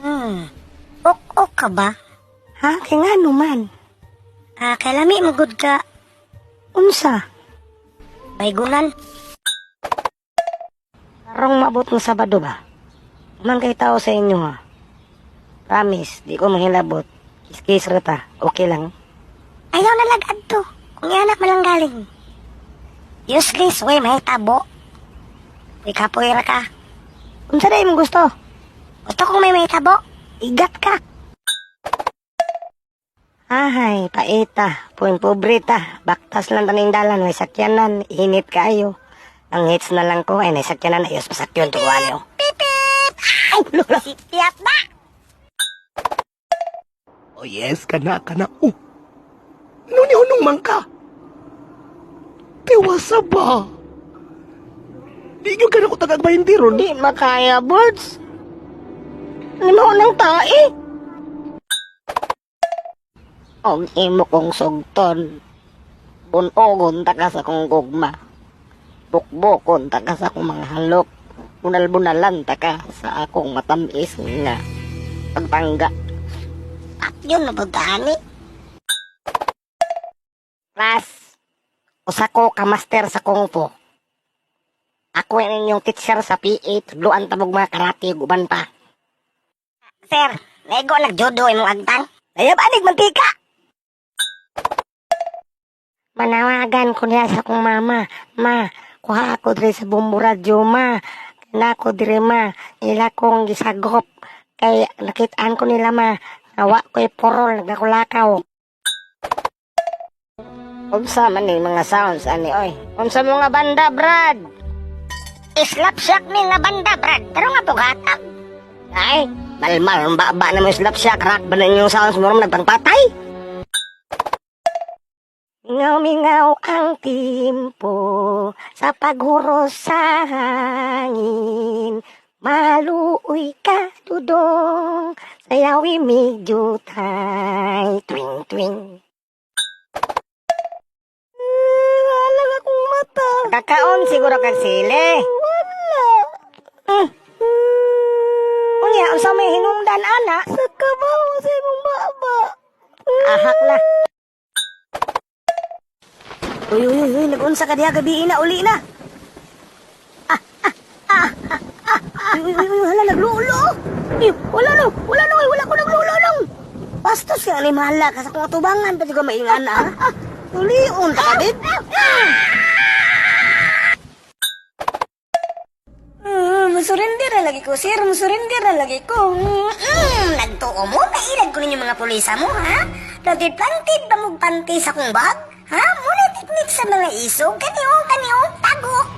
Ok ka ba? Ha? Kaya nga naman. Kay lami magud ka. Unsa? Baygunan. Karong maabot ng Sabado ba? Man kay tao sa inyo ha. Promise, di ko manghilabot. Kiss-kiss rata. Okay lang. Ayaw na lagad to. Kung anak malang galing. Useless, way, may tabo. Ikapoy ra ka. Unsa day mo gusto? Gusto kong may tabo. Igat ka. Ahay, paita. Puin pobrita. Baktas lang taning dalan. May sakyanan. Init kayo. Ang hits na lang ko ay may sakyanan. Ayos pasakyon to kuha Pipip! Ay, Lola. si Tiat ba? Oh yes, kana. Oh, nuni-hunong man ka. Tiwasa ba? Di nyo ka na ko tagagbahindiron. Di makaya, birds. Lima nang tae. Og imo kong sugton. Bunogon ta ka sa kong gugma. Bukbukon ta ka sa akong mga halok. Bunal-bunalan ta ka sa akong matamis nga pagpangga. At yun na bagani. Class, usa ko ka master sa kung fu. Ako ang inyong teacher sa PA. Tudloan tabog mga karate guban pa. Sir, nego nagjudo imong agtang. Ayab anig mantika. Manawagan ko niya sa akong mama. Ma, kuha ako diri sa Bumbu Radyo, ma. Kaya ako diri, ma. Ila kong gisagop. Kay nakitaan ko nila, ma. Nawa ko'y porol, nagkakulakaw. Unsa man ni mga sounds, ani, oy. Unsa mga banda, Brad? Slapshot ni nga banda, Brad. Pero nga bugatag. Ay, malmal, ba na mo slapshot. Rock ba na inyong sounds mo nagpangpatay? Mingaw-mingaw ang timpo sa paghuros sa hangin. Maluoy ka, dudong, sayawi medyo tay, twing-twing. Alam akong mata. Kakaon siguro kag sili. Wala. Unya, unsa may hinungdan, ana? Sa kabaw sa imong baba. Ahak na. Uy, nag-unsa ka diha gabi na, uli na. Uy, hala, naglulo. Wala ko naglulo lang. Bastos ka, mahala ka sa kong atubangan, pati ko maingan, ha? Uliun, takabit. Musurrender na lagi ko, sir. Musurrender na lagi ko. Nagtuo mo? Nailad ko ninyo mga pulisa mo, ha? Plantid pa mo panty sa kong bag? Ha? Muna teknik sa mga isog. Kaniyo, tago.